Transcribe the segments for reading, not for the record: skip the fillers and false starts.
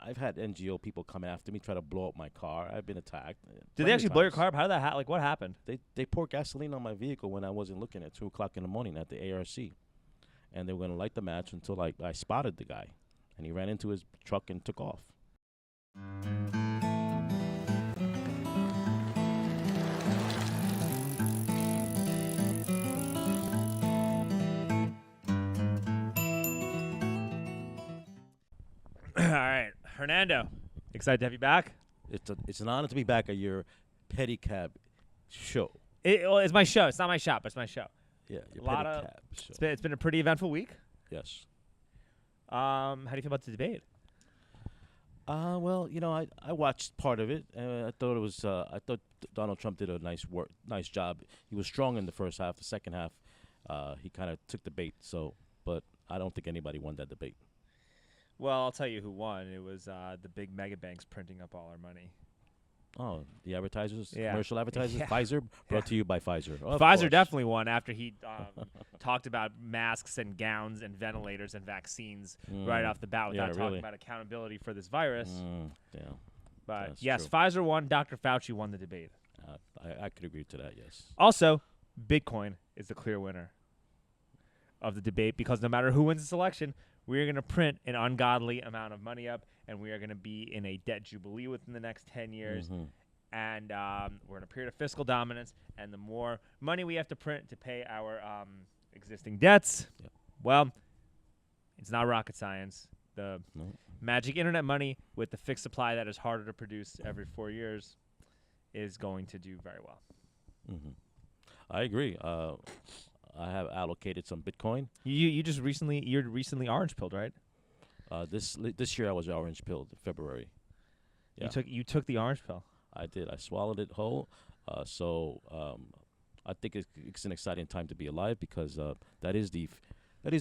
I've had NGO people come after me, try to blow up my car. I've been attacked. Did they actually blow your car up? How did that happen? Like, what happened? They poured gasoline on my vehicle when I wasn't looking at 2:00 in the morning at the ARC, and they were gonna light the match until I spotted the guy, and he ran into his truck and took off. All right, Hernando, excited to have you back. It's an honor to be back at your Pedicab show. It's my show. It's not my shop. It's my show. Yeah, your Pedicab show. It's been a pretty eventful week. Yes. How do you feel about the debate? Well, I watched part of it. I thought I thought Donald Trump did a nice job. He was strong in the first half. The second half, he kind of took the bait. But I don't think anybody won that debate. Well, I'll tell you who won. It was the big mega banks printing up all our money. Oh, the advertisers, Yeah. commercial advertisers, Yeah. Pfizer, brought to you by Pfizer. Of Pfizer course. definitely won after he talked about masks and gowns and ventilators and vaccines right off the bat without talking really. about accountability for this virus. Yeah, But that's yes, true. Pfizer won. Dr. Fauci won the debate. I could agree to that. Yes. Also, Bitcoin is the clear winner of the debate because no matter who wins this election, we are going to print an ungodly amount of money up, and we are going to be in a debt jubilee within the next 10 years. Mm-hmm. And we're in a period of fiscal dominance, and the more money we have to print to pay our existing debts, Yep. well, it's not rocket science. The No. magic internet money with the fixed supply that is harder to produce every 4 years is going to do very well. Mm-hmm. I agree. I have allocated some Bitcoin. You're recently orange pilled, right? This year I was orange pilled, February. Yeah. You took the orange pill. I did. I swallowed it whole. I think it's an exciting time to be alive because that is the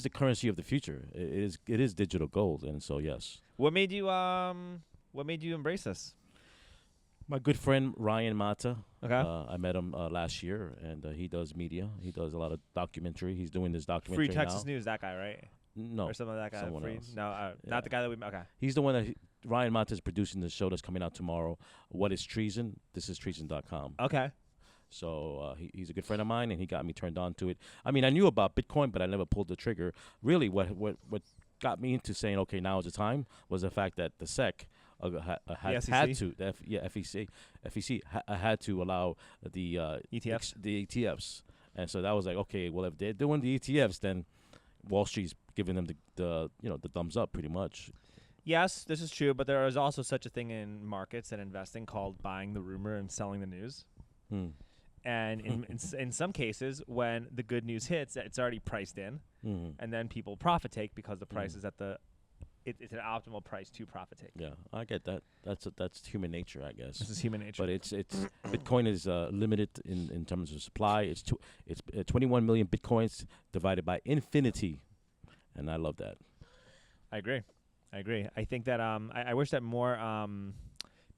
currency of the future. It is digital gold, and so yes. What made you embrace this? My good friend Ryan Mata. Okay. I met him last year, and he does media. He does a lot of documentary. He's doing this documentary Free Texas now. News, that guy, right? No, Or something like that guy. someone Free? else. No, Yeah. not the guy that we met. Okay. he's the one that Ryan Mata is producing the show that's coming out tomorrow. What is treason? This is treason.com. Okay. So he's a good friend of mine, and he got me turned on to it. I mean, I knew about Bitcoin, but I never pulled the trigger. Really, what got me into saying, okay, now is the time, was the fact that the SEC had to, FEC had to allow the ETFs. the ETFs, and so that was like, okay, well, if they're doing the ETFs, then Wall Street's giving them the thumbs up, pretty much. Yes, this is true, but there is also such a thing in markets and investing called buying the rumor and selling the news. And in some cases, when the good news hits, it's already priced in, and then people profit take because the price is at it's an optimal price to profit take. Yeah, I get that. That's human nature, I guess. This is human nature. But it's Bitcoin is limited in terms of supply. It's 21 million Bitcoins divided by infinity, and I love that. I agree. I think that I wish that more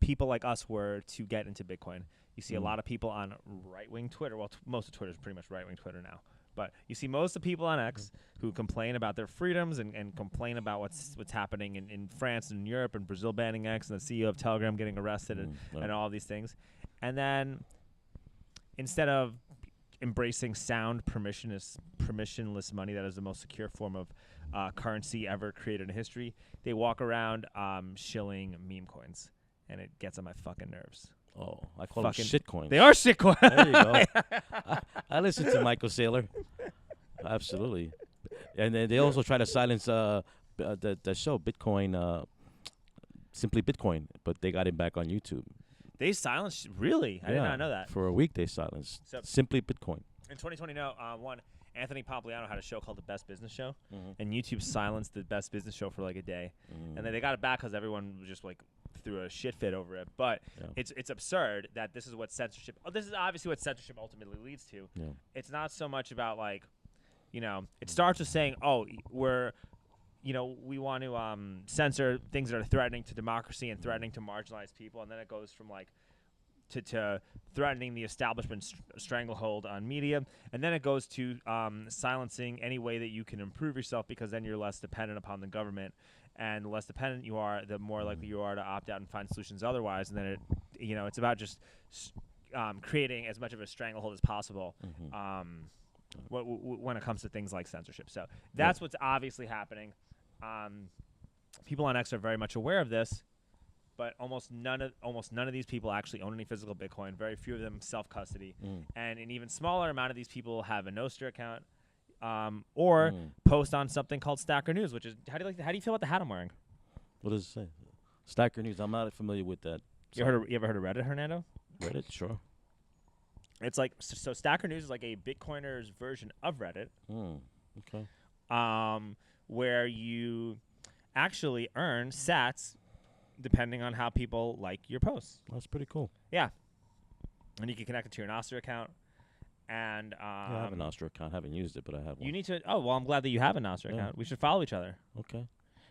people like us were to get into Bitcoin. You see a lot of people on right-wing Twitter. Well, most of Twitter is pretty much right-wing Twitter now. But you see most of the people on X who complain about their freedoms and complain about what's happening in France and Europe and Brazil banning X and the CEO of Telegram getting arrested and all of these things. And then instead of embracing sound permissionless money that is the most secure form of currency ever created in history, they walk around shilling meme coins. And it gets on my fucking nerves. Oh, I call them shitcoins. They are shitcoins. There you go. I listen to Michael Saylor. Absolutely. And then they also try to silence the show, Bitcoin, Simply Bitcoin, but they got him back on YouTube. They silenced? Really? I did not know that. For a week, they silenced Simply Bitcoin. In 2020, Anthony Pompliano had a show called The Best Business Show, and YouTube silenced The Best Business Show for like a day. And then they got it back because everyone was just like threw a shit fit over it. But it's absurd that this is what censorship – this is obviously what censorship ultimately leads to. Yeah. It's not so much about like, it starts with saying, we want to censor things that are threatening to democracy and threatening to marginalized people. And then it goes from like to threatening the establishment stranglehold on media. And then it goes to silencing any way that you can improve yourself because then you're less dependent upon the government. And the less dependent you are, the more likely you are to opt out and find solutions otherwise. And then it's about just creating as much of a stranglehold as possible when it comes to things like censorship. So that's what's obviously happening. People on X are very much aware of this, but almost none of these people actually own any physical Bitcoin. Very few of them self-custody, and an even smaller amount of these people have a NOSTR account or post on something called Stacker News, which is how do you feel about the hat I'm wearing? What does it say? Stacker News. I'm not familiar with that. You ever heard of Reddit, Hernando? Reddit, sure. It's like so Stacker News is like a Bitcoiner's version of Reddit. Okay. Where you actually earn sats depending on how people like your posts. That's pretty cool. Yeah. And you can connect it to your NOSTR account. And I have a NOSTR account. I haven't used it, but I have one. You need to. Oh, well, I'm glad that you have a NOSTR account. We should follow each other. Okay.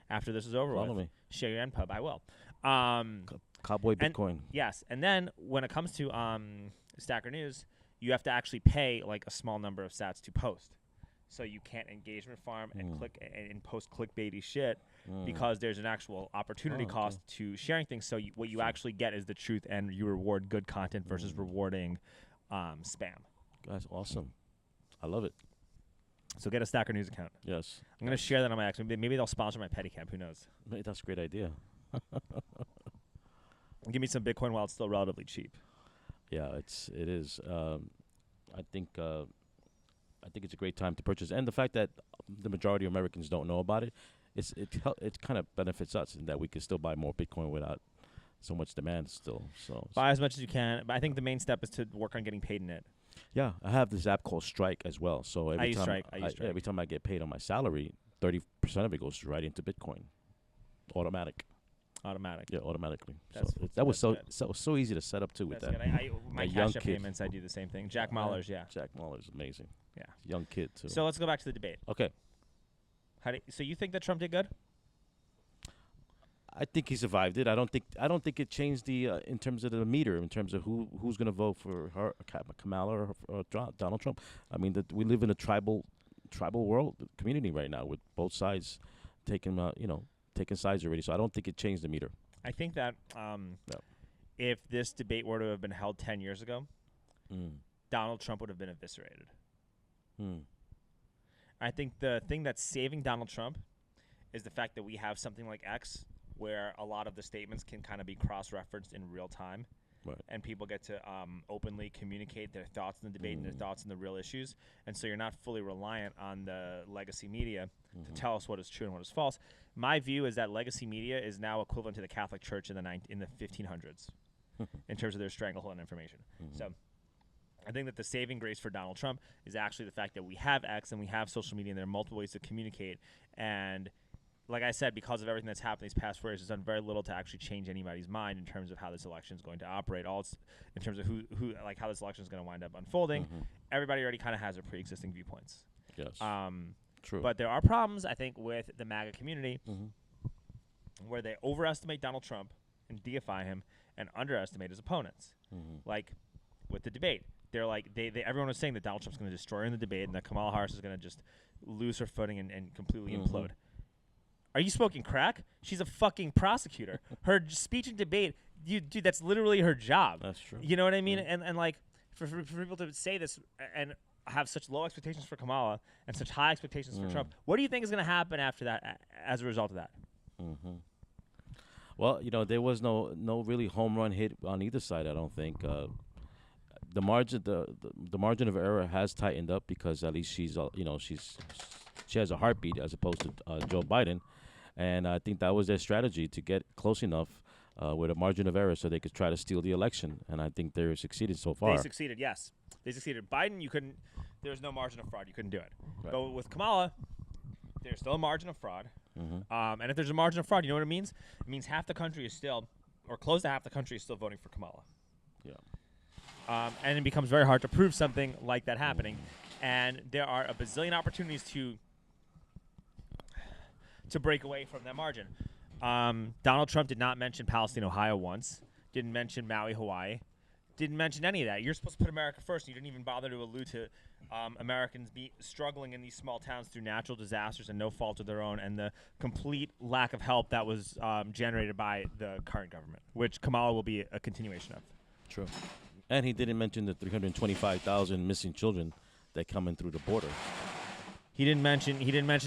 After this is over Follow me. Share your NPub. I will. Cowboy Bitcoin. Yes. And then when it comes to Stacker News, you have to actually pay like a small number of sats to post. So you can't engagement farm and click and post clickbaity shit because there's an actual opportunity cost to sharing things. So what you actually get is the truth, and you reward good content versus rewarding spam. That's awesome. I love it. So get a Stacker News account. Yes. I'm going to share that on my X. Maybe they'll sponsor my Pedicab. Who knows? That's a great idea. Give me some Bitcoin while it's still relatively cheap. Yeah, it is. I think it's a great time to purchase, and the fact that the majority of Americans don't know about it, it kind of benefits us in that we can still buy more Bitcoin without so much demand still. So buy as much as you can, but I think the main step is to work on getting paid in it. Yeah, I have this app called Strike as well. So every time I use Strike. Every time I get paid on my salary, 30% of it goes right into Bitcoin, automatic. Yeah, automatically. That was so easy to set up too with that's that. Good. My Cash App payments, I do the same thing. Jack Mahler's, yeah. Jack Mahler's amazing. Yeah, young kid too. So let's go back to the debate. Okay. So you think that Trump did good? I think he survived it. I don't think it changed the in terms of the meter, in terms of who's going to vote for her, Kamala or Donald Trump. I mean, we live in a tribal world community right now with both sides taking sides already. So I don't think it changed the meter. I think that if this debate were to have been held 10 years ago, Donald Trump would have been eviscerated. I think the thing that's saving Donald Trump is the fact that we have something like X, where a lot of the statements can kind of be cross-referenced in real time. Right. And people get to openly communicate their thoughts in the debate and their thoughts on the real issues. And so you're not fully reliant on the legacy media to tell us what is true and what is false. My view is that legacy media is now equivalent to the Catholic Church in the 1500s in terms of their stranglehold on information. So I think that the saving grace for Donald Trump is actually the fact that we have X and we have social media and there are multiple ways to communicate. And like I said, because of everything that's happened these past 4 years, it's done very little to actually change anybody's mind in terms of how this election is going to operate. In terms of who how this election is going to wind up unfolding. Everybody already kind of has their pre-existing viewpoints. Yes. True. But there are problems, I think, with the MAGA community where they overestimate Donald Trump and deify him and underestimate his opponents. Like with the debate. They're like everyone was saying that Donald Trump's going to destroy in the debate and that Kamala Harris is going to just lose her footing and completely implode. Are you smoking crack? She's a fucking prosecutor. Her speech and debate, dude, that's literally her job. That's true. You know what I mean? And like for people to say this and have such low expectations for Kamala and such high expectations for Trump, what do you think is going to happen after that as a result of that? Well, there was no really home run hit on either side. I don't think. The margin of error has tightened up because at least she has a heartbeat as opposed to Joe Biden, and I think that was their strategy to get close enough with a margin of error so they could try to steal the election, and I think they're succeeded so far. They succeeded, yes. They succeeded. Biden, you couldn't. There was no margin of fraud. You couldn't do it. Right. But with Kamala, there's still a margin of fraud. And if there's a margin of fraud, you know what it means? It means half the country is still, or close to half the country is still voting for Kamala. Yeah. And it becomes very hard to prove something like that happening. And there are a bazillion opportunities to break away from that margin. Donald Trump did not mention Palestine, Ohio once. Didn't mention Maui, Hawaii. Didn't mention any of that. You're supposed to put America first. You didn't even bother to allude to Americans struggling in these small towns through natural disasters and no fault of their own, and the complete lack of help that was generated by the current government, which Kamala will be a continuation of. True. And he didn't mention the 325,000 missing children that come in through the border. He didn't mention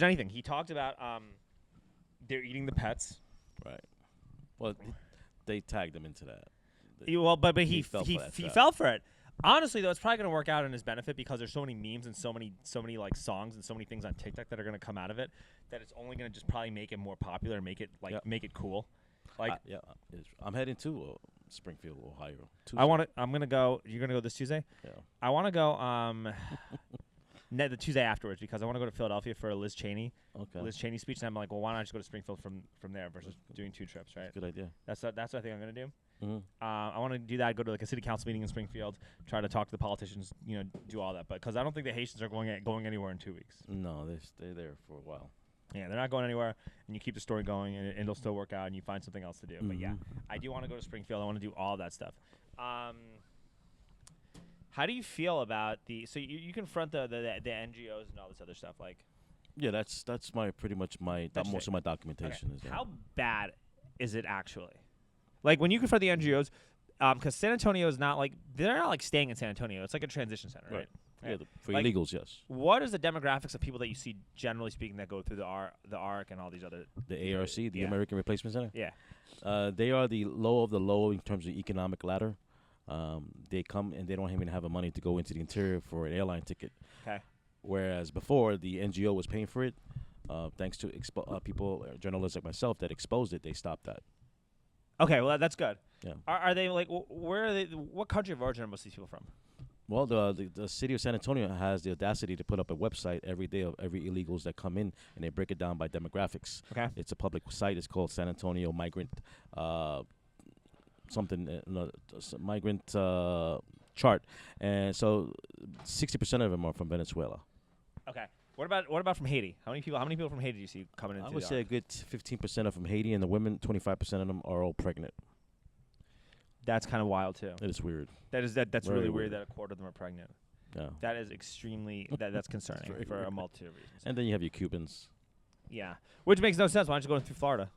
anything. He talked about they're eating the pets. Right. Well, they tagged him into that. But he fell for it. Honestly, though, it's probably going to work out in his benefit because there's so many memes and so many like songs and so many things on TikTok that are going to come out of it that it's only going to just probably make it more popular and make it make it cool. Like I'm heading to Springfield, Ohio. Tuesday. I'm going to go. You're going to go this Tuesday? Yeah. I want to go the Tuesday afterwards because I want to go to Philadelphia for a Liz Cheney speech, and I'm like, well, why not just go to Springfield from there versus doing 2 trips, right? Good idea. That's what I think I'm going to do. Mm-hmm. I want to do that. Go to like a city council meeting in Springfield. Try to talk to the politicians. Do all that. But because I don't think the Haitians are going anywhere in 2 weeks. No, they stay there for a while. Yeah, they're not going anywhere, and you keep the story going, and it'll still work out, and you find something else to do. Mm-hmm. But yeah, I do want to go to Springfield. I want to do all that stuff. How do you feel about so you confront the NGOs and all this other stuff like? Yeah, that's pretty much most of my documentation. Okay. Is that. How bad is it actually? Like when you confront the NGOs, because San Antonio is not like they're not like staying in San Antonio. It's like a transition center, right? Yeah, for illegals, yes. What is the demographics of people that you see, generally speaking, that go through the ARC and all these other? The ARC, the American Replacement Center? Yeah. They are the low of the low in terms of economic ladder. They come and they don't even have the money to go into the interior for an airline ticket. Okay. Whereas before, the NGO was paying for it. Thanks to people, journalists like myself that exposed it, they stopped that. Okay, well, that's good. Yeah. Are they like, where are they? What country of origin are most of these people from? Well, the city of San Antonio has the audacity to put up a website every day of every illegals that come in, and they break it down by demographics. Okay. It's a public site. It's called San Antonio Migrant migrant chart, and so 60% of them are from Venezuela. Okay. What about from Haiti? How many people from Haiti do you see coming into? I would say a good 15% are from Haiti, and the women, 25% of them are all pregnant. That's kind of wild too. It is weird. That's Very really weird. weird that a quarter of them are pregnant. Yeah. That is extremely that's concerning for weird. a multitude of reasons. And then you have your Cubans. Yeah, which makes no sense. Why don't you go through Florida?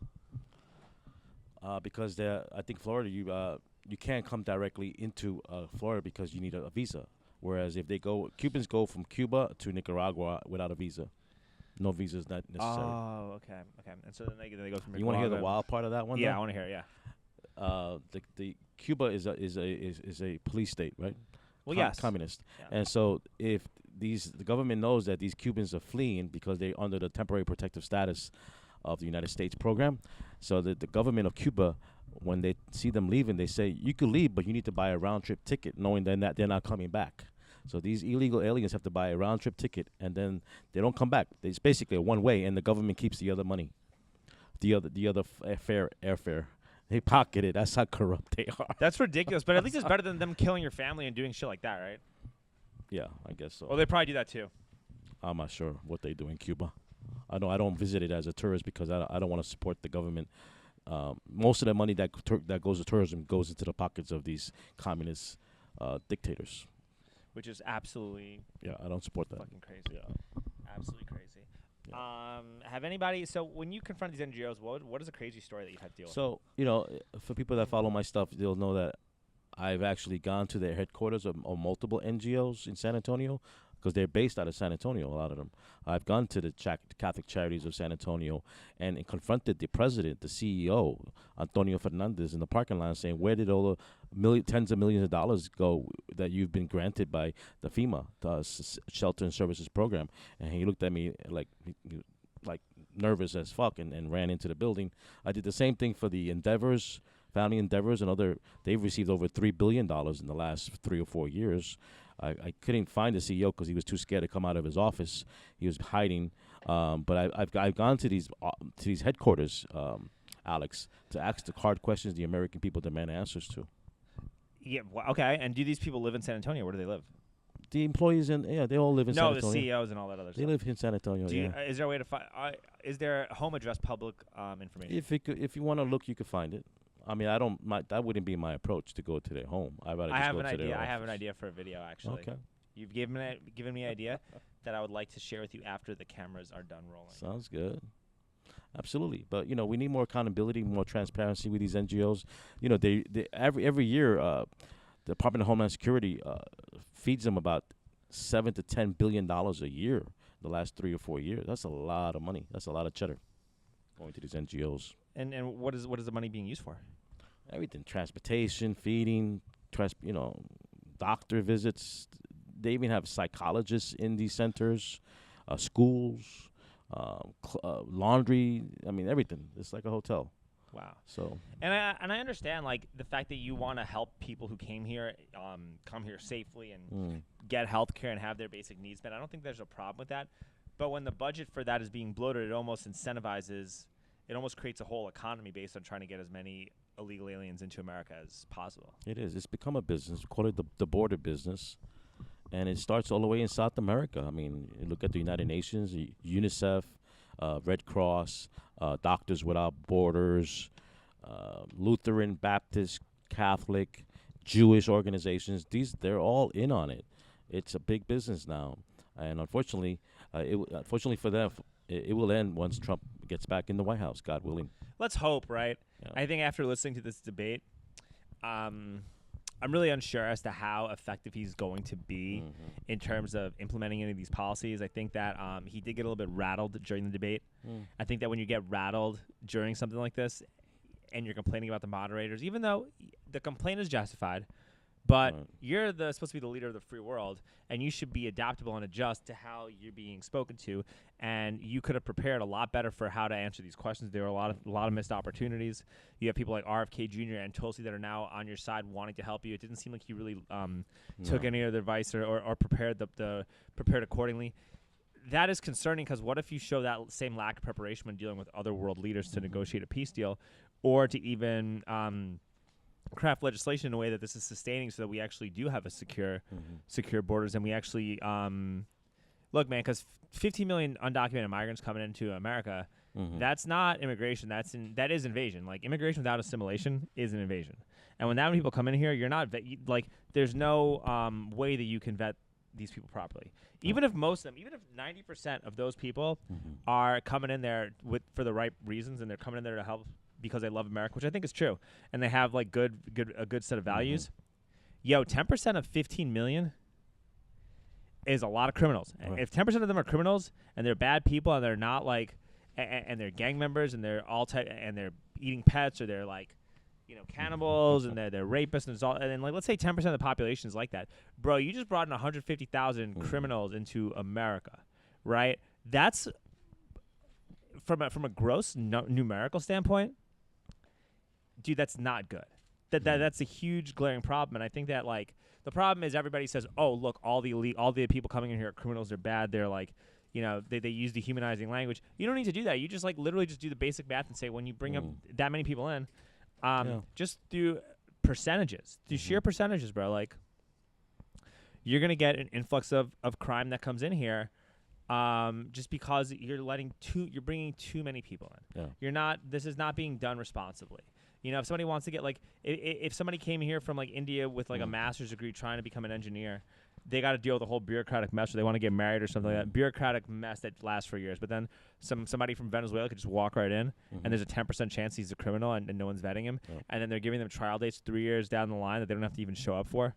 Because I think Florida, you can't come directly into Florida because you need a visa. Whereas if Cubans go from Cuba to Nicaragua without a visa. No visa is not necessary. Oh, okay. And so then they go from Nicaragua. You want to hear the wild part of that one? Yeah, I want to hear it. Yeah. The Cuba is a police state, right? Well, yes. Communist. Yeah. And so if the government knows that these Cubans are fleeing because they're under the temporary protective status of the United States program, so that the government of Cuba, when they see them leaving, they say, you could leave, but you need to buy a round-trip ticket, knowing that they're not coming back. So these illegal aliens have to buy a round-trip ticket, and then they don't come back. It's basically a one-way, and the government keeps the other money, the other airfare. They pocket it. That's how corrupt they are. That's ridiculous, but at least it's better than them killing your family and doing shit like that, right? Yeah, I guess so. Well, they probably do that too. I'm not sure what they do in Cuba. I don't visit it as a tourist because I don't want to support the government. Most of the money that goes to tourism goes into the pockets of these communist dictators. Which is absolutely I don't support that. Fucking crazy. Yeah. Absolutely crazy. Yeah. So when you confront these NGOs, what is a crazy story that you've had to deal with? So, for people that follow my stuff, they'll know that I've actually gone to their headquarters of multiple NGOs in San Antonio because they're based out of San Antonio, a lot of them. I've gone to the Catholic Charities of San Antonio and confronted the president, the CEO, Antonio Fernandez, in the parking lot saying, where did all the tens of millions of dollars go that you've been granted by the FEMA, the Shelter and Services Program? And he looked at me like nervous as fuck and ran into the building. I did the same thing for the founding Endeavors and other. They've received over $3 billion in the last 3 or 4 years. I couldn't find the CEO because he was too scared to come out of his office. He was hiding. But I've gone to these headquarters, Alex, to ask the hard questions the American people demand answers to. Yeah. Well, okay. And do these people live in San Antonio? Where do they live? The employees they all live in San Antonio. No, the CEOs and all that other stuff. They live in San Antonio. Is there a way to find? Is there a home address public information? If you want to look, you can find it. I mean, I don't. That wouldn't be my approach to go to their home. I'd rather I just have go an to their idea. I office. have an idea for a video, actually. Okay, You've given me an idea that I would like to share with you after the cameras are done rolling. sounds good. Absolutely, but we need more accountability, more transparency with these NGOs. They every year, the Department of Homeland Security feeds them about $7 to $10 billion a year. The last 3 or 4 years, that's a lot of money. That's a lot of cheddar going to these NGOs. And what is the money being used for? Everything: transportation, feeding, doctor visits. They even have psychologists in these centers, schools, laundry. I mean, everything. It's like a hotel. Wow. So, And I understand like the fact that you want to help people who came here come here safely and get health care and have their basic needs met. I don't think there's a problem with that. But when the budget for that is being bloated, it almost incentivizes, it almost creates a whole economy based on trying to get as many illegal aliens into America as possible. it is. It's become a business. We call it the border business. And it starts all the way in South America. I mean, you look at the United Nations, UNICEF, Red Cross, Doctors Without Borders, Lutheran, Baptist, Catholic, Jewish organizations. They're all in on it. It's a big business now. And unfortunately, unfortunately for them, it will end once Trump gets back in the White House, God willing. Let's hope, right? Yeah. I think after listening to this debate, I'm really unsure as to how effective he's going to be in terms of implementing any of these policies. I think that he did get a little bit rattled during the debate. I think that when you get rattled during something like this and you're complaining about the moderators, even though the complaint is justified, but you're supposed to be the leader of the free world, and you should be adaptable and adjust to how you're being spoken to. And you could have prepared a lot better for how to answer these questions. There were a lot of missed opportunities. You have people like RFK Jr. and Tulsi that are now on your side wanting to help you. It didn't seem like you really took any of their advice or prepared prepared accordingly. That is concerning because what if you show that same lack of preparation when dealing with other world leaders to negotiate a peace deal, or to even craft legislation in a way that this is sustaining so that we actually do have a secure borders, and we actually look, man, because 15 million undocumented migrants coming into America, that's not immigration. That is invasion. Like, immigration without assimilation is an invasion. And when that many people come in here, you're not there's no way that you can vet these people properly. Even if most of them, even if 90% of those people are coming in there for the right reasons, and they're coming in there to help because they love America, which I think is true, and they have like a good set of values. 10% of 15 million is a lot of criminals. If 10% of them are criminals and they're bad people and they're not like, and they're gang members and they're and they're eating pets, or they're like, cannibals, and they're rapists, and then let's say 10% of the population is like that, bro. You just brought in 150,000 criminals into America, right? That's from a gross numerical standpoint. Dude, that's not good. That's a huge glaring problem, and I think that the problem is everybody says, "Oh, look, all the people coming in here are criminals. They're bad. They're they use dehumanizing language." You don't need to do that. You just literally just do the basic math and say, when you bring up that many people in, just do percentages, do sheer percentages, bro. You're gonna get an influx of crime that comes in here. Just because you're bringing too many people in. Yeah. This is not being done responsibly. If somebody wants to get if somebody came here from India with a master's degree trying to become an engineer, they got to deal with the whole bureaucratic mess, or they want to get married or something like that. Bureaucratic mess that lasts for years. But then somebody from Venezuela could just walk right in, and there's a 10% chance he's a criminal, and no one's vetting him. Yeah. And then they're giving them trial dates 3 years down the line that they don't have to even show up for.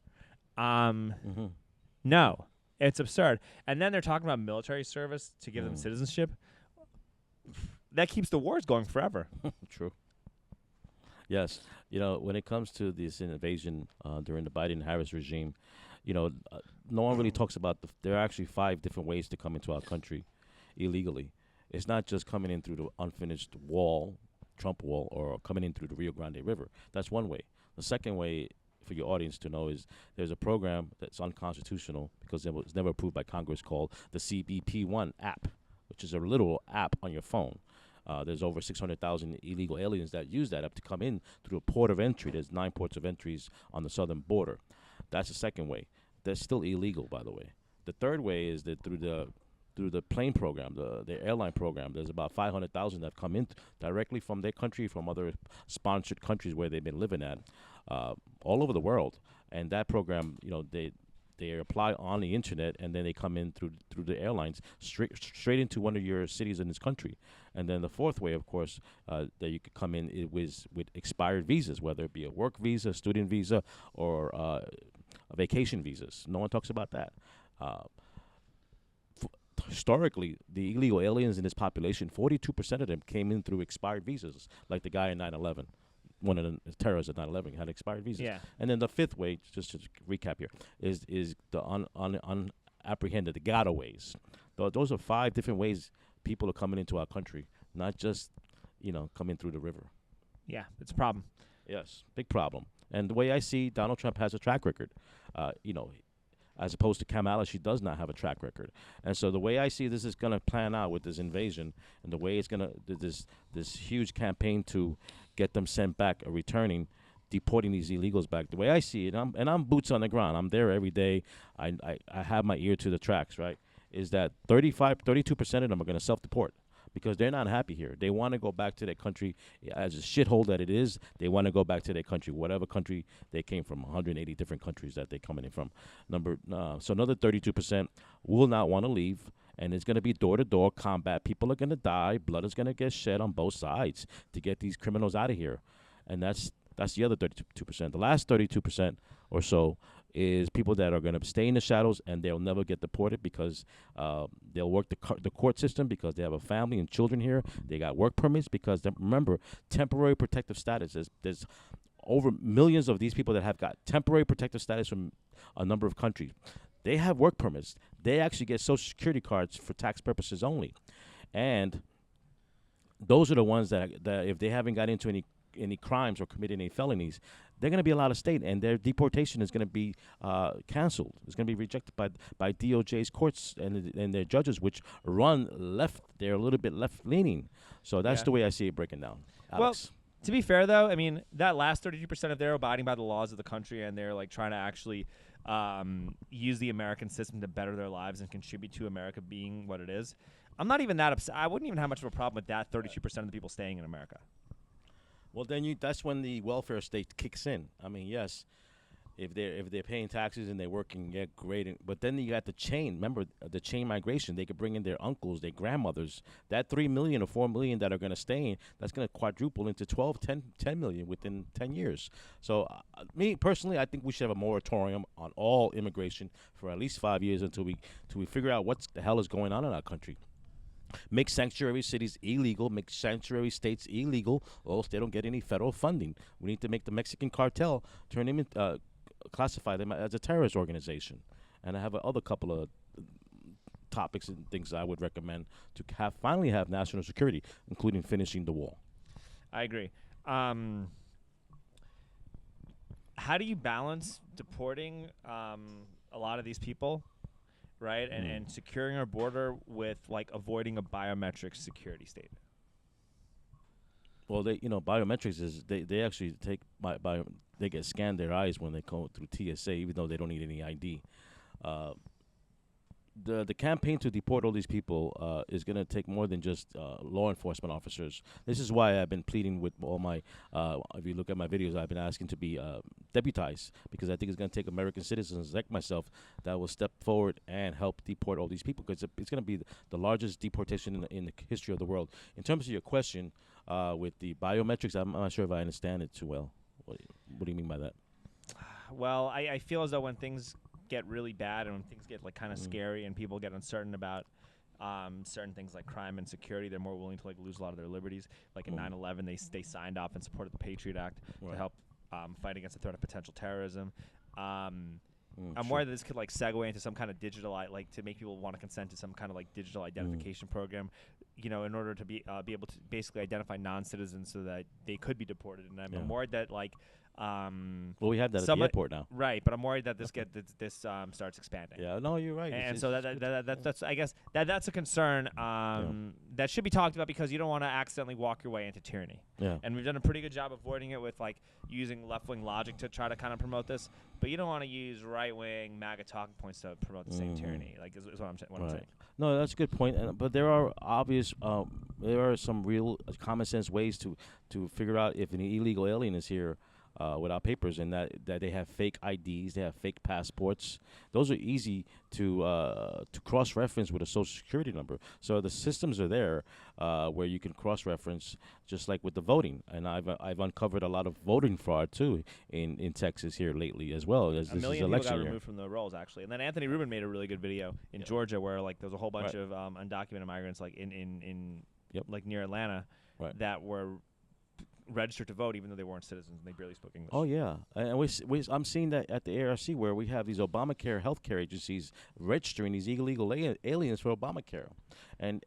No. It's absurd. And then they're talking about military service to give them citizenship. That keeps the wars going forever. True. Yes. When it comes to this invasion during the Biden-Harris regime, no one really talks about there are actually 5 different ways to come into our country illegally. It's not just coming in through the unfinished wall, Trump wall, or coming in through the Rio Grande River. That's one way. The second way, for your audience to know, is there's a program that's unconstitutional because it was never approved by Congress, called the CBP-1 app, which is a little app on your phone. There's over 600,000 illegal aliens that use that app to come in through a port of entry. There's 9 ports of entries on the southern border. That's the second way. That's still illegal, by the way. The third way is that through the through the plane program, the airline program. There's about 500,000 that come in directly from their country, from other sponsored countries where they've been living at, all over the world. And that program, they apply on the internet, and then they come in through the airlines straight into one of your cities in this country. And then the fourth way, of course, that you could come in was with expired visas, whether it be a work visa, student visa, or vacation visas. No one talks about that. Historically, the illegal aliens in this population, 42% of them came in through expired visas, like the guy in 9/11. One of the terrorists at 9/11 had expired visas. Yeah. And then the fifth way, just to recap here, is the unapprehended, the gotaways. Those are 5 different ways people are coming into our country, not just, coming through the river. Yeah, it's a problem. Yes, big problem. And the way I see, Donald Trump has a track record. As opposed to Kamala, she does not have a track record. And so the way I see this is going to plan out with this invasion, and the way it's going to this huge campaign to get them sent back or returning, deporting these illegals back. The way I see it, I'm boots on the ground. I'm there every day. I have my ear to the tracks, right? Is that 32% of them are going to self-deport because they're not happy here. They want to go back to their country as a shithole that it is. They want to go back to their country, whatever country they came from, 180 different countries that they're coming in from. So another 32% will not want to leave, and it's going to be door-to-door combat. People are going to die. Blood is going to get shed on both sides to get these criminals out of here. And that's the other 32%. The last 32% or so is people that are going to stay in the shadows, and they'll never get deported because they'll work the court system because they have a family and children here. They got work permits because, remember, temporary protective status. There's over millions of these people that have got temporary protective status from a number of countries. They have work permits. They actually get Social Security cards for tax purposes only. And those are the ones that if they haven't got into any crimes or committed any felonies, they're going to be allowed to stay, and their deportation is going to be canceled. It's going to be rejected by DOJ's courts and their judges, which run left. They're a little bit left-leaning. So that's the way I see it breaking down. Alex. Well, to be fair, though, I mean, that last 32% of they're abiding by the laws of the country, and they're like trying to actually use the American system to better their lives and contribute to America being what it is. I'm not even that upset. I wouldn't even have much of a problem with that 32% of the people staying in America. Well, then that's when the welfare state kicks in. I mean, yes, if they're paying taxes and they're working, yeah, great. But then you got the chain. Remember the chain migration. They could bring in their uncles, their grandmothers. That 3 million or 4 million that are going to stay in, that's going to quadruple into 10 million within 10 years. So, me personally, I think we should have a moratorium on all immigration for at least 5 years until we figure out what the hell is going on in our country. Make sanctuary cities illegal, make sanctuary states illegal, or else they don't get any federal funding. We need to make the Mexican cartel turn them classify them as a terrorist organization. And I have other couple of topics and things I would recommend to finally have national security, including finishing the wall. I agree. How do you balance deporting a lot of these people, right, and securing our border with like avoiding a biometric security state? Well, biometrics is they actually take they get scanned their eyes when they go through TSA, even though they don't need any ID. The campaign to deport all these people is going to take more than just law enforcement officers. This is why I've been pleading with all my, if you look at my videos, I've been asking to be deputized, because I think it's going to take American citizens like myself that will step forward and help deport all these people, because it's going to be the largest deportation in the history of the world. In terms of your question with the biometrics, I'm not sure if I understand it too well. What do you mean by that? Well, I feel as though when things get really bad and when things get like kind of scary and people get uncertain about certain things like crime and security, they're more willing to like lose a lot of their liberties. Like in 9/11, they signed off and supported the Patriot Act to help fight against the threat of potential terrorism. I'm worried that this could like segue into some kind of digital, like to make people want to consent to some kind of like digital identification program, in order to be able to basically identify non-citizens so that they could be deported. And I'm worried that like Well, we have that at the airport now. Right, but I'm worried that this starts expanding. Yeah, no, you're right. And so that's I guess that's a concern that should be talked about, because you don't want to accidentally walk your way into tyranny. Yeah. And we've done a pretty good job avoiding it with like using left-wing logic to try to kind of promote this, but you don't want to use right-wing MAGA talking points to promote the same tyranny. Like is what I'm saying. No, that's a good point. But there are obvious, there are some real common sense ways to figure out if an illegal alien is here without papers, and that they have fake IDs, they have fake passports. Those are easy to cross-reference with a social security number. So the systems are there where you can cross-reference, just like with the voting. And I've uncovered a lot of voting fraud too in Texas here lately as well. As a this million is people election got year. removed from the rolls actually. And then Anthony Rubin made a really good video in Georgia where like there was a whole bunch of undocumented migrants like in like near Atlanta that were registered to vote even though they weren't citizens and they barely spoke English. Oh yeah, and I'm seeing that at the ARC where we have these Obamacare healthcare agencies registering these illegal aliens for Obamacare, and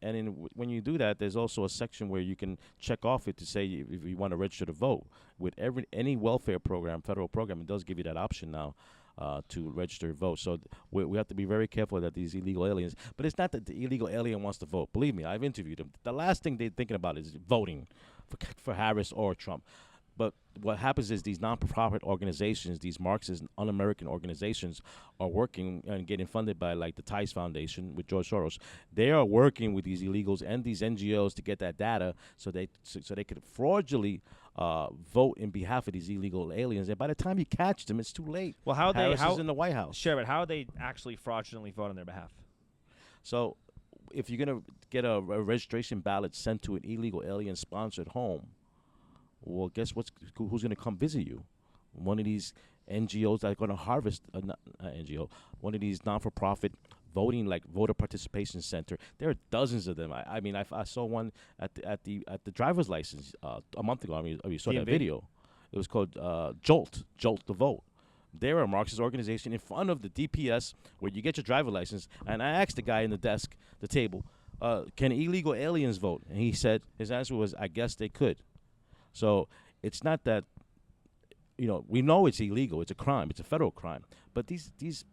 when you do that, there's also a section where you can check off it to say if you want to register to vote with any welfare program, federal program. It does give you that option now. To register to vote. So we have to be very careful that these illegal aliens, but it's not that the illegal alien wants to vote. Believe me, I've interviewed them. The last thing they're thinking about is voting for Harris or Trump. But what happens is these non-profit organizations, these Marxist un-American organizations are working and getting funded by like the Tice Foundation with George Soros. They are working with these illegals and these NGOs to get that data so they could fraudulently vote in behalf of these illegal aliens. And by the time you catch them, it's too late. Well, how is in the White House. Sure, but how are they actually fraudulently vote on their behalf? So if you're going to get a registration ballot sent to an illegal alien-sponsored home, well, guess who's going to come visit you? One of these NGOs that are going to harvest, not NGO, one of these non-for-profit voting, like voter participation center. There are dozens of them. I mean, I saw one at the driver's license a month ago. I mean, you saw that video. It was called Jolt the Vote. They're a Marxist organization in front of the DPS where you get your driver's license. And I asked the guy in the table, can illegal aliens vote? And he said, his answer was, I guess they could. So it's not that, we know it's illegal. It's a crime. It's a federal crime. But these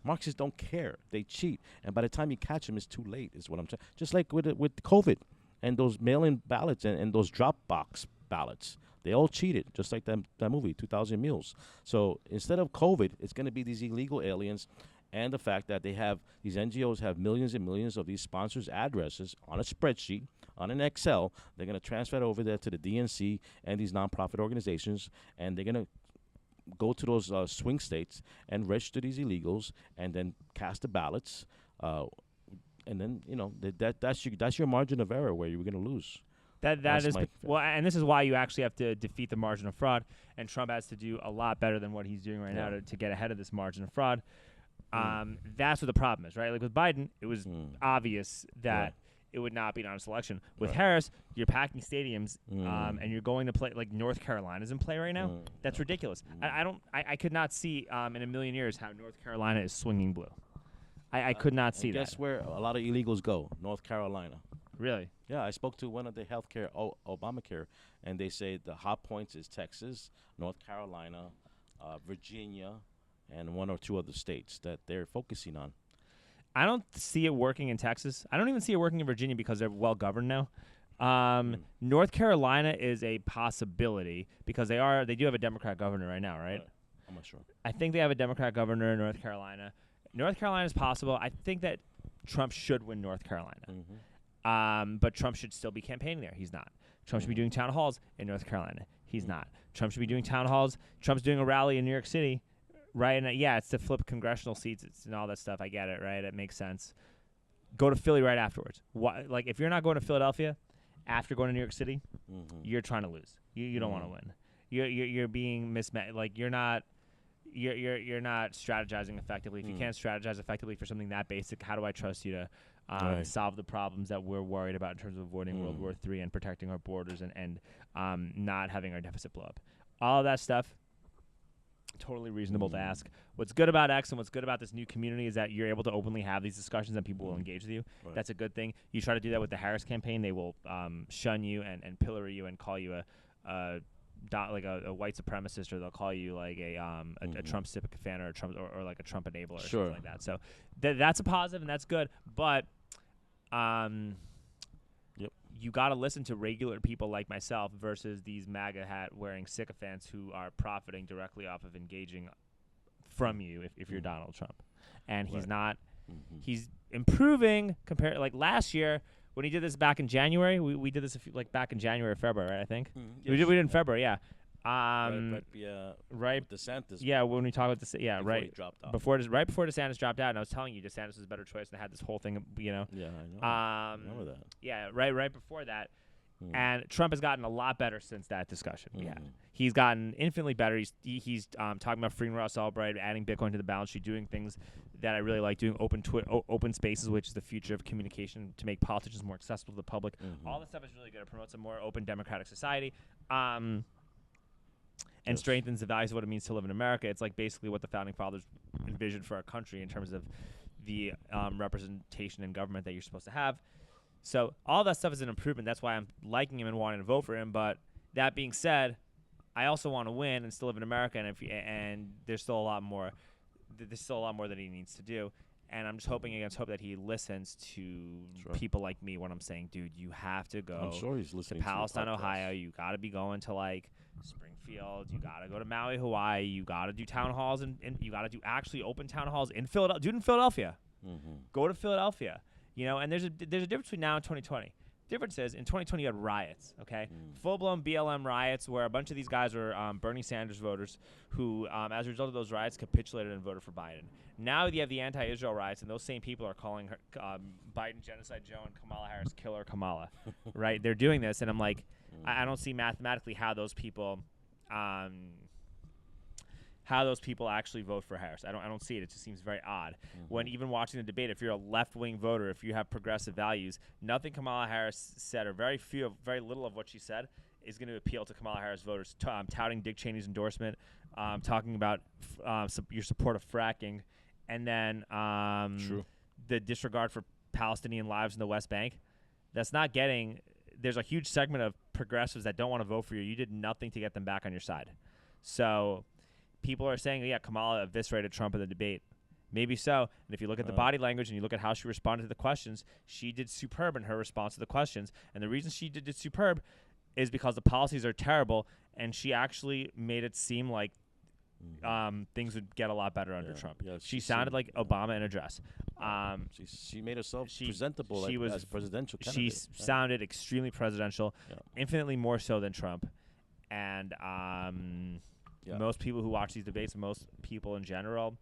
Marxists don't care. They cheat. And by the time you catch them, it's too late, is what I'm saying. Just like with COVID and those mail-in ballots and those drop box ballots. They all cheated, just like that movie, 2,000 Mules. So instead of COVID, it's going to be these illegal aliens and the fact that these NGOs have millions and millions of these sponsors' addresses on a spreadsheet, on an Excel. They're going to transfer it over there to the DNC and these nonprofit organizations, and they're going to go to those swing states and register these illegals and then cast the ballots. And then, that's your margin of error where you're going to lose. And this is why you actually have to defeat the margin of fraud, and Trump has to do a lot better than what he's doing right now to get ahead of this margin of fraud. That's what the problem is, right? Like with Biden, it was obvious that it would not be an honest election. With Harris, you're packing stadiums, and you're going to play like North Carolina's in play right now. That's ridiculous. I could not see in a million years how North Carolina is swinging blue. I could not see that. Guess where a lot of illegals go? North Carolina. Really? Yeah, I spoke to one of the healthcare Obamacare, and they say the hot points is Texas, North Carolina, Virginia, and one or two other states that they're focusing on. I don't see it working in Texas. I don't even see it working in Virginia because they're well governed now. North Carolina is a possibility because they do have a Democrat governor right now, right? I'm not sure. I think they have a Democrat governor in North Carolina. North Carolina is possible. I think that Trump should win North Carolina. But Trump should still be campaigning there. He's not. Trump should be doing town halls in North Carolina. He's not. Trump should be doing town halls. Trump's doing a rally in New York City, right? And it's to flip congressional seats and all that stuff. I get it, right? It makes sense. Go to Philly right afterwards. Why, like, if you're not going to Philadelphia after going to New York City, you're trying to lose. You don't want to win. You're being mismatched. Like you're not strategizing effectively. If you can't strategize effectively for something that basic, how do I trust you to solve the problems that we're worried about in terms of avoiding World War III and protecting our borders and not having our deficit blow up? All of that stuff, totally reasonable to ask. What's good about X and what's good about this new community is that you're able to openly have these discussions and people will engage with you. Right. That's a good thing. You try to do that with the Harris campaign, they will shun you and pillory you and call you a like a white supremacist, or they'll call you like a Trump sycophant or a Trump or like a Trump enabler or something like that. So that's a positive and that's good, but you got to listen to regular people like myself versus these MAGA hat wearing sycophants who are profiting directly off of engaging from you if you're Donald Trump. And he's not. He's improving compared like last year when he did this back in January. We did this back in January or February, right? I think we did it in February. Yeah. Right. DeSantis. Yeah, when we talk about this, yeah, before right. He dropped off. Right before DeSantis dropped out, and I was telling you DeSantis was a better choice, and I had this whole thing, you know. Yeah, I know. I remember that. Yeah, right before that. And Trump has gotten a lot better since that discussion. Yeah, he's gotten infinitely better. He's talking about freeing Ross Albright, adding Bitcoin to the balance sheet, doing things that I really like, doing open spaces, which is the future of communication to make politicians more accessible to the public. All this stuff is really good. It promotes a more open democratic society. And strengthens the values of what it means to live in America. It's like basically what the founding fathers envisioned for our country in terms of the representation in government that you're supposed to have. So all that stuff is an improvement. That's why I'm liking him and wanting to vote for him. But that being said, I also want to win and still live in America. And there's still a lot more. There's still a lot more that he needs to do. And I'm just hoping against hope that he listens to people like me when I'm saying, dude, you have to go I'm sure he's listening to Palestine, Ohio. You got to be going to like Springfield. You got to go to Maui, Hawaii. You got to do town halls and you got to do actually open town halls in Philadelphia. Do it in Philadelphia. Go to Philadelphia. You know, and there's a difference between now and 2020. Difference is in 2020 you had riots, okay? Full-blown BLM riots where a bunch of these guys were Bernie Sanders voters who, as a result of those riots, capitulated and voted for Biden. Now you have the anti-Israel riots, and those same people are calling her, Biden Genocide Joe and Kamala Harris Killer Kamala, right? They're doing this, and I'm like, I don't see mathematically how those people actually vote for Harris. I don't see it. It just seems very odd. When even watching the debate, if you're a left-wing voter, if you have progressive values, nothing Kamala Harris said, or very little of what she said, is going to appeal to Kamala Harris voters. Touting Dick Cheney's endorsement, talking about your support of fracking, and then the disregard for Palestinian lives in the West Bank. That's not getting. There's a huge segment of progressives that don't want to vote for you. You did nothing to get them back on your side. So people are saying, yeah, Kamala eviscerated Trump in the debate. Maybe so. And if you look at the body language and you look at how she responded to the questions, she did superb in her response to the questions. And the reason she did superb is because the policies are terrible, and she actually made it seem like things would get a lot better under Trump. Yeah, she sounded like Obama in a dress. She made herself presentable as presidential candidate. She sounded extremely presidential, infinitely more so than Trump. And most people who watch these debates, most people in general,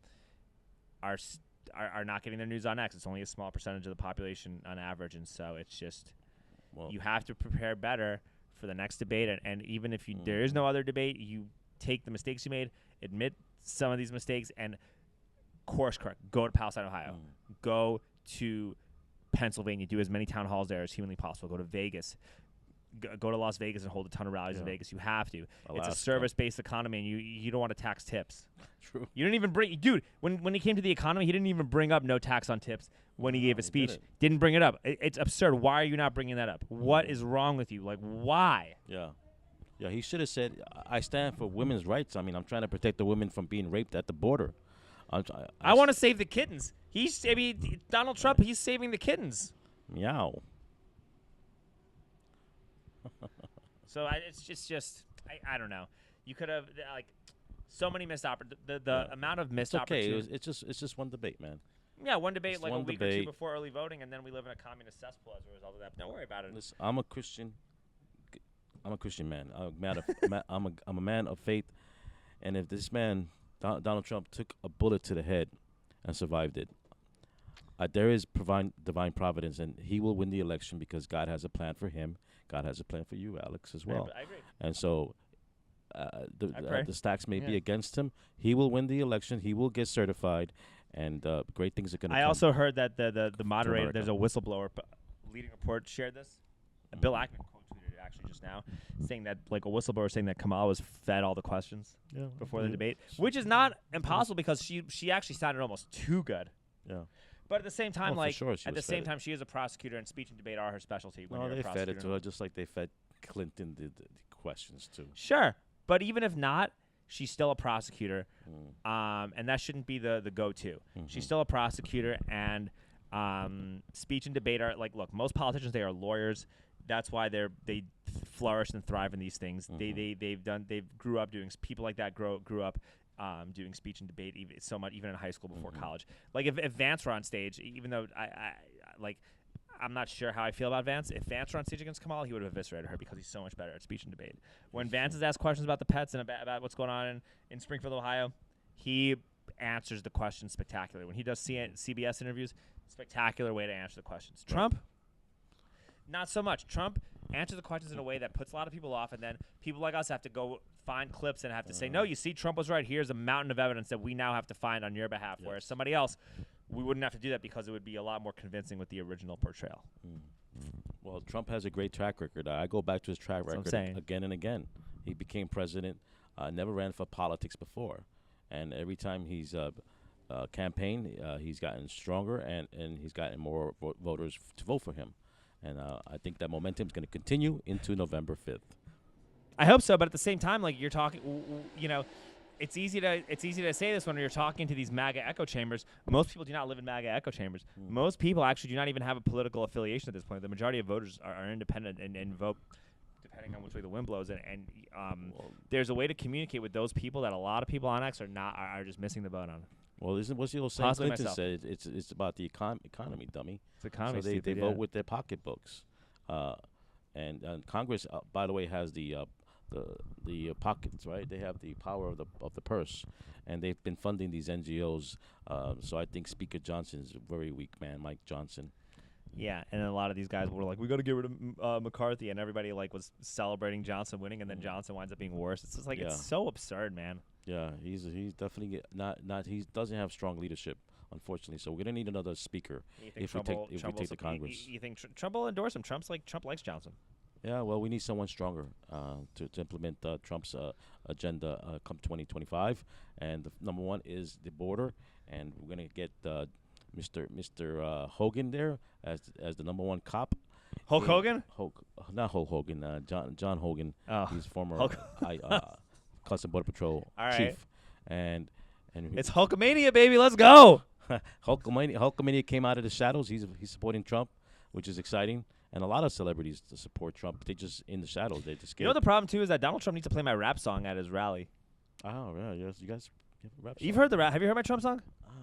are not getting their news on X. It's only a small percentage of the population on average, and so it's just you have to prepare better for the next debate. And even if there is no other debate, you take the mistakes you made, admit some of these mistakes, and course correct. Go to Palestine, Ohio. Go to Pennsylvania. Do as many town halls there as humanly possible. Go to Vegas. Go to Las Vegas and hold a ton of rallies in Vegas. You have to. Alaska. It's a service-based economy, and you don't want to tax tips. True. You didn't even bring – dude, when he came to the economy, he didn't even bring up no tax on tips when he gave a speech. Didn't bring it up. It's absurd. Why are you not bringing that up? What is wrong with you? Like, why? Yeah. Yeah, he should have said, I stand for women's rights. I mean, I'm trying to protect the women from being raped at the border. I want to save the kittens. Donald Trump, he's saving the kittens. Meow. So it's just I don't know. You could have so many missed opportunities. The amount of missed opportunities. It's just one debate, man. Yeah, one debate a week or two before early voting, and then we live in a communist cesspool as a result of that. Don't worry about it. Listen, I'm a Christian man. I'm a man of faith, and if this man Donald Trump took a bullet to the head and survived it, there is divine providence, and he will win the election because God has a plan for him. God has a plan for you, Alex, as well. I agree. And so the stacks may be against him. He will win the election. He will get certified, and great things are going to come. I also heard that the moderator, there's a whistleblower leading report, shared this. Bill Ackman quote-tweeted it actually just now, saying that a whistleblower saying that Kamala was fed all the questions before the debate, which is not impossible because she actually sounded almost too good. Yeah. But at the same time, time, she is a prosecutor, and speech and debate are her specialty. No, they fed it to her just like they fed Clinton the questions too. Sure, But even if not, she's still a prosecutor, and that shouldn't be the go-to. She's still a prosecutor, and speech and debate are like, look, most politicians, they are lawyers. That's why they flourish and thrive in these things. They grew up doing, people like that grew up doing speech and debate even in high school before college. Like if Vance were on stage, even though I'm not sure how I feel about Vance. If Vance were on stage against Kamala, he would have eviscerated her because he's so much better at speech and debate. When Vance is asked questions about the pets and about what's going on in Springfield, Ohio, he answers the questions spectacularly. When he does CBS interviews, spectacular way to answer the questions. Trump, not so much. Trump answers the questions in a way that puts a lot of people off, and then people like us have to go find clips and have to say, no, you see, Trump was right. Here's a mountain of evidence that we now have to find on your behalf, whereas somebody else, we wouldn't have to do that because it would be a lot more convincing with the original portrayal. Well, Trump has a great track record. I go back to his track record again and again. He became president, never ran for politics before. And every time he's campaigned, he's gotten stronger and he's gotten more voters to vote for him. And I think that momentum is going to continue into November 5th. I hope so, but at the same time, like you're talking, it's easy to say this when you're talking to these MAGA echo chambers. Most people do not live in MAGA echo chambers. Most people actually do not even have a political affiliation at this point. The majority of voters are independent and vote depending on which way the wind blows. And there's a way to communicate with those people that a lot of people on X are just missing the boat on. Well, isn't what's the old saying Clinton said? It's about the economy, dummy. It's economy. So they vote with their pocketbooks, and Congress, by the way, has the pockets, right? They have the power of the purse, and they've been funding these NGOs. So I think Speaker Johnson's a very weak man, Mike Johnson. Yeah, and then a lot of these guys were like, we got to get rid of McCarthy, and everybody like was celebrating Johnson winning, and then Johnson winds up being worse. It's just like it's so absurd, man. Yeah, he's definitely not he doesn't have strong leadership, unfortunately. So we're gonna need another speaker if we take the Congress. You think Trump will endorse him? Trump likes Johnson. Yeah, well, we need someone stronger to implement Trump's agenda come 2025. And the number one is the border, and we're gonna get Mr. Hogan there as the number one cop. Hulk Hogan? Not Hulk Hogan. John Hogan. Oh. He's former Customs Border Patrol chief. And it's Hulkamania, baby. Let's go. Hulkamania came out of the shadows. He's supporting Trump, which is exciting. And a lot of celebrities to support Trump. They just in the shadows. They just scared. You know the problem too is that Donald Trump needs to play my rap song at his rally. Oh, yeah. You guys have a rap song. You've heard the rap. Have you heard my Trump song?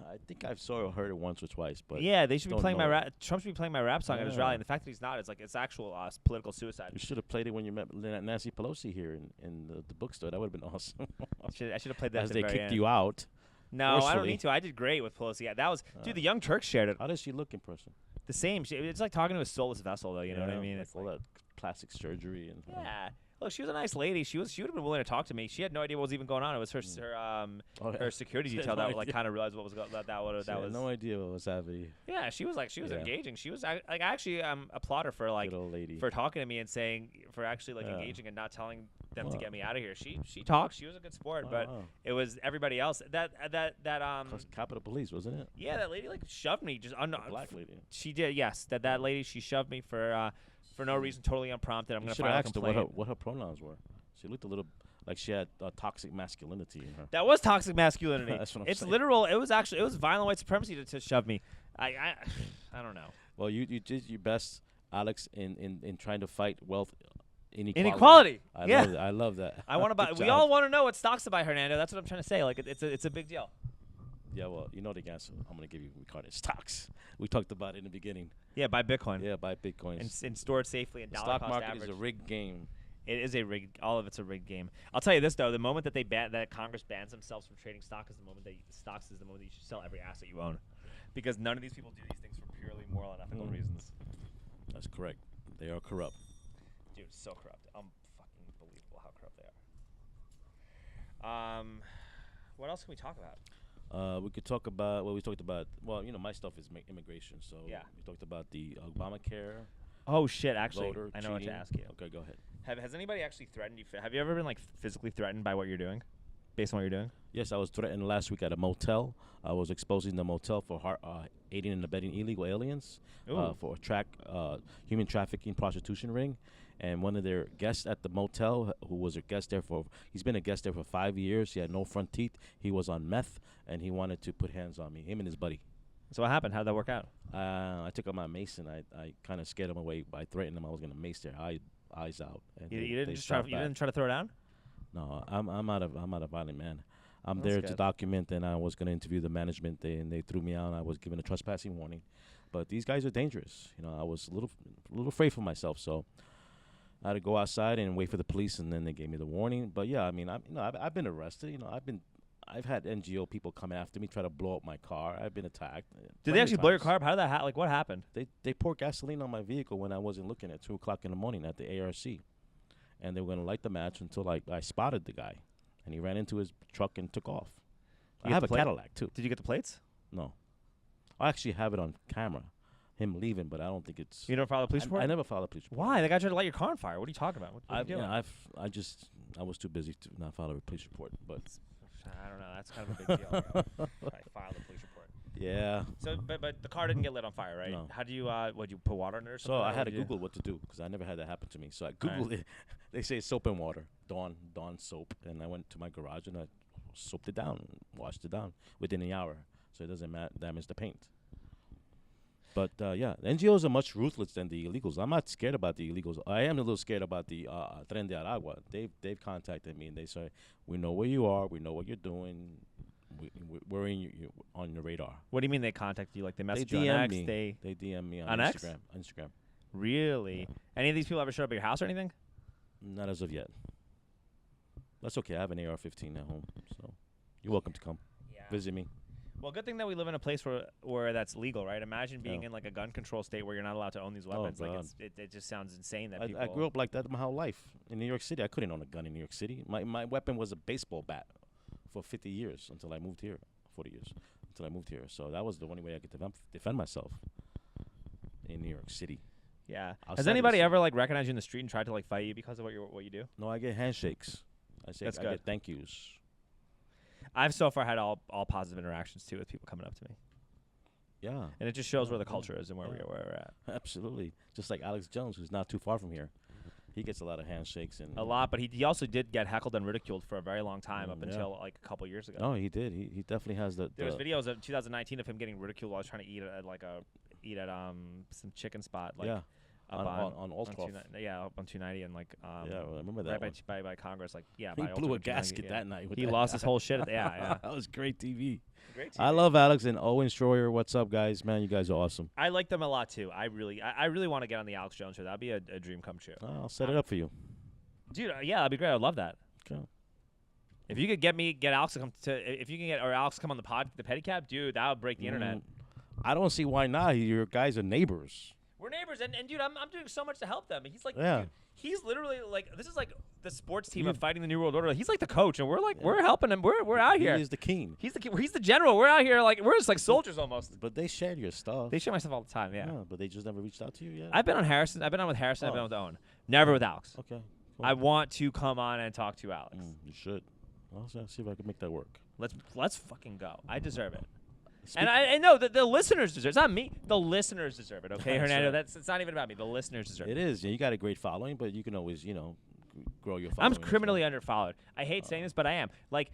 I think I've heard it once or twice, but yeah, they should be playing my rap. Trump should be playing my rap song at his rally, and the fact that he's not, it's actual political suicide. You should have played it when you met Nancy Pelosi here in the bookstore. That would have been awesome. I should have played that as they kicked end. you out. No, forcefully. I don't need to. I did great with Pelosi. Yeah, that was dude. The Young Turks shared it. How does she look in person? The same. It's like talking to a soulless vessel, though. You know what I mean? It's all that plastic surgery and. Yeah. Look, she was a nice lady. She would have been willing to talk to me. She had no idea what was even going on. It was her security detail that like kind of realized what was going. That was no idea what was happening. Yeah, she was engaging. She was like I actually applaud her for like good old lady. For talking to me and saying for actually like engaging and not telling them to get me out of here. She talked. She was a good sport, but it was everybody else that Capitol Police, wasn't it? Yeah, that lady like shoved me just black lady. She did, yes. That lady, she shoved me for no reason, totally unprompted. I'm going to file a complaint. Her what her pronouns were. She looked a little like she had toxic masculinity in her. That was toxic masculinity. That's what I'm saying. It's literal. It was violent white supremacy to shove me. I don't know. Well, you did your best, Alex, in trying to fight wealth inequality. I love that. I want to buy. We all want to know what stocks to buy, Hernando. That's what I'm trying to say. Like it's a big deal. Yeah, well, you know the answer. I'm going to give you regarding stocks. We talked about it in the beginning. Yeah, buy Bitcoin. Yeah, buy Bitcoin. And store it safely. And the stock market is a rigged game. It is a rigged. All of it's a rigged game. I'll tell you this though: the moment that that Congress bans themselves from trading stock is the moment that you should sell every asset you own, because none of these people do these things for purely moral and ethical reasons. That's correct. They are corrupt. Dude, so corrupt. Fucking unbelievable how corrupt they are. What else can we talk about? We could talk about we talked about. Well, my stuff is immigration. So yeah, we talked about the Obamacare. Oh shit! Actually, voter I know cheating. what to ask you. Okay, go ahead. Has anybody actually threatened you? Have you ever been like physically threatened by what you're doing, based on what you're doing? Yes, I was threatened last week at a motel. I was exposing the motel for aiding and abetting illegal aliens for a human trafficking prostitution ring, and one of their guests at the motel, who was a guest there he's been a guest there for 5 years. He had no front teeth. He was on meth, and he wanted to put hands on me. Him and his buddy. So what happened? How'd that work out? I took out my mace and I kind of scared him away by threatening them I was gonna mace their eyes out. And You didn't try to throw it down? No, I'm not a violent man. I'm That's there good. to document, and I was going to interview the management, and they threw me out. I was given a trespassing warning, but these guys are dangerous. I was a little afraid for myself, so I had to go outside and wait for the police, and then they gave me the warning. But yeah, I mean, I've been arrested. I've had NGO people come after me, try to blow up my car. I've been attacked. Did they actually blow your car up? How did that like, what happened? They poured gasoline on my vehicle when I wasn't looking at 2:00 in the morning at the ARC, and they were going to light the match until I spotted the guy. And he ran into his truck and took off. I have a Cadillac, too. Did you get the plates? No. I actually have it on camera, him leaving, but I don't think it's... You never filed a police report? I never filed a police report. Why? The guy tried to light your car on fire. What are you talking about? What are you doing? I was too busy to not file a police report, but... I don't know. That's kind of a big deal. I filed a police report. Yeah. So, but the car didn't get lit on fire, right? No. How do you, you put water in it or something? So I had to Google what to do because I never had that happen to me. So I Googled it. They say soap and water, Dawn soap. And I went to my garage and I soaped it down, washed it down within an hour so it doesn't damage the paint. But, yeah, the NGOs are much ruthless than the illegals. I'm not scared about the illegals. I am a little scared about the Tren de Aragua. They've contacted me and they say, we know where you are. We know what you're doing. We're on your radar. What do you mean they contacted you? Like they messaged you on X? They DM me on Instagram. X? Instagram. Really? Yeah. Any of these people ever showed up at your house or anything? Not as of yet. That's okay. I have an AR-15 at home, so you're welcome to come visit me. Well, good thing that we live in a place where that's legal, right? Imagine being in like a gun control state where you're not allowed to own these weapons. Oh, like it just sounds insane that people. I grew up like that my whole life in New York City. I couldn't own a gun in New York City. My weapon was a baseball bat for 50 years until I moved here. 40 years until I moved here. So that was the only way I could defend myself in New York City. Yeah. Outside Has anybody ever like recognized you in the street and tried to like fight you because of what you do? No, I get handshakes. I get thank yous. I've so far had all positive interactions too with people coming up to me. Yeah. And it just shows where the culture is and where we're at. Absolutely. Just like Alex Jones, who's not too far from here. He gets a lot of handshakes and a lot, but he also did get heckled and ridiculed for a very long time up until like a couple years ago. Oh, he did. He definitely has the. There was videos of 2019 of him getting ridiculed while I was trying to eat at some chicken spot like on Old Croft. Up on 290 and like I remember that right by Congress he blew a gasket that night. He lost his whole shit. That was great TV. Great TV. I love Alex and Owen Schroyer. What's up, guys? Man, you guys are awesome. I like them a lot too. I really want to get on the Alex Jones show. That'd be a dream come true. I'll set it up for you. Dude, yeah, that'd be great. I'd love that. Okay. If you could get Alex to come if you can get Alex to come on the Pedicab, dude, that would break the internet. I don't see why not. Your guys are neighbors. We're neighbors, and dude, I'm doing so much to help them. He's like, yeah. Dude, he's literally like, this is like the sports team of fighting the New World Order. He's like the coach, and we're like, we're helping him. We're out here. He's the king. He's the general. We're out here like we're just like soldiers almost. But they share your stuff. They share my stuff all the time. Yeah. But they just never reached out to you yet. I've been on Harrison. I've been on with Harrison. I've been with Owen. Never with Alex. Okay. Cool. I want to come on and talk to Alex. You should. I'll see if I can make that work. Let's fucking go. I deserve it. And I know that the listeners deserve it. It's not me. The listeners deserve it, okay, Hernando? Right. It's not even about me. The listeners deserve it. It is. You got a great following, but you can always, grow your following. I'm criminally underfollowed. I hate saying this, but I am. Like,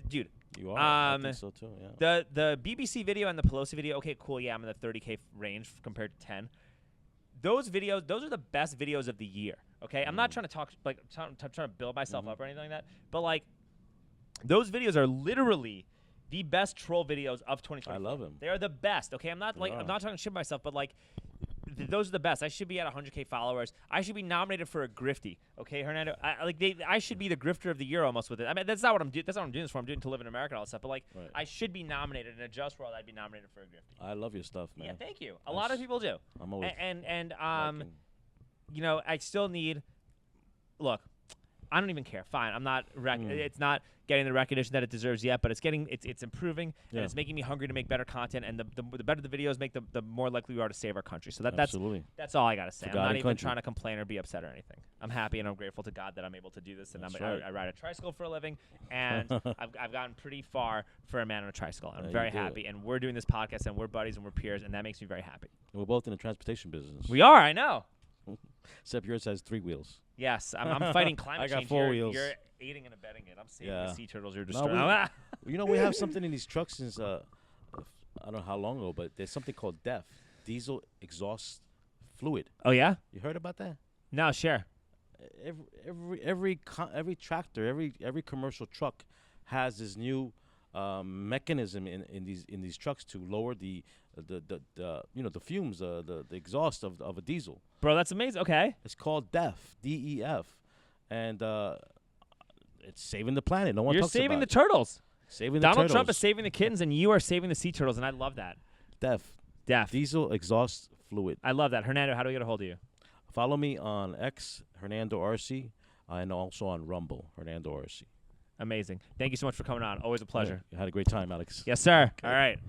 dude. You are. I think so, too, yeah. The BBC video and the Pelosi video, okay, cool, yeah, I'm in the 30K range compared to 10. Those videos, those are the best videos of the year, okay? I'm not trying to talk, like, trying to build myself up or anything like that, but, like, those videos are literally the best troll videos of 2020. I love them. They are the best. Okay, I'm not talking shit myself, but like, those are the best. I should be at 100K followers. I should be nominated for a Grifty. Okay, Hernando. I should be the Grifter of the year almost with it. I mean, that's not what I'm doing. That's not what I'm doing this for. I'm doing it to live in America and all that stuff. But like, I should be nominated in a just world. I'd be nominated for a Grifty. I love your stuff, man. Yeah, thank you. A lot of people do. I'm always I still need. Look, I don't even care. Fine, I'm not. It's not getting the recognition that it deserves yet, but it's improving and it's making me hungry to make better content. And the better the videos make, the more likely we are to save our country. So that's all I gotta say. I'm not even trying to complain or be upset or anything. I'm happy and I'm grateful to God that I'm able to do this. And I ride a tricycle for a living, and I've gotten pretty far for a man on a tricycle. I'm very happy, and we're doing this podcast, and we're buddies and we're peers, and that makes me very happy. We're both in the transportation business. We are. I know. Except yours has 3 wheels. Yes, I'm fighting climate I got change. 4 You're, wheels. you're aiding and abetting it. I'm saving Yeah. the sea turtles. You're No, destroying. You know, we have something in these trucks since I don't know how long ago, but there's something called DEF, diesel exhaust fluid. Oh yeah? You heard about that? No, share. Every tractor, every commercial truck has this new mechanism in these trucks to lower the fumes, the exhaust of a diesel. Bro, that's amazing. Okay. It's called DEF, DEF, and it's saving the planet. No one You're talks saving about the turtles. Saving Donald the Trump is turtles. saving the kittens, and you are saving the sea turtles, and I love that. DEF, Def. diesel exhaust fluid. I love that. Hernando, how do we get a hold of you? Follow me on X, Hernando Arce, and also on Rumble, Hernando Arce. Amazing. Thank you so much for coming on. Always a pleasure. You had a great time, Alex. Yes, sir. Okay. All right.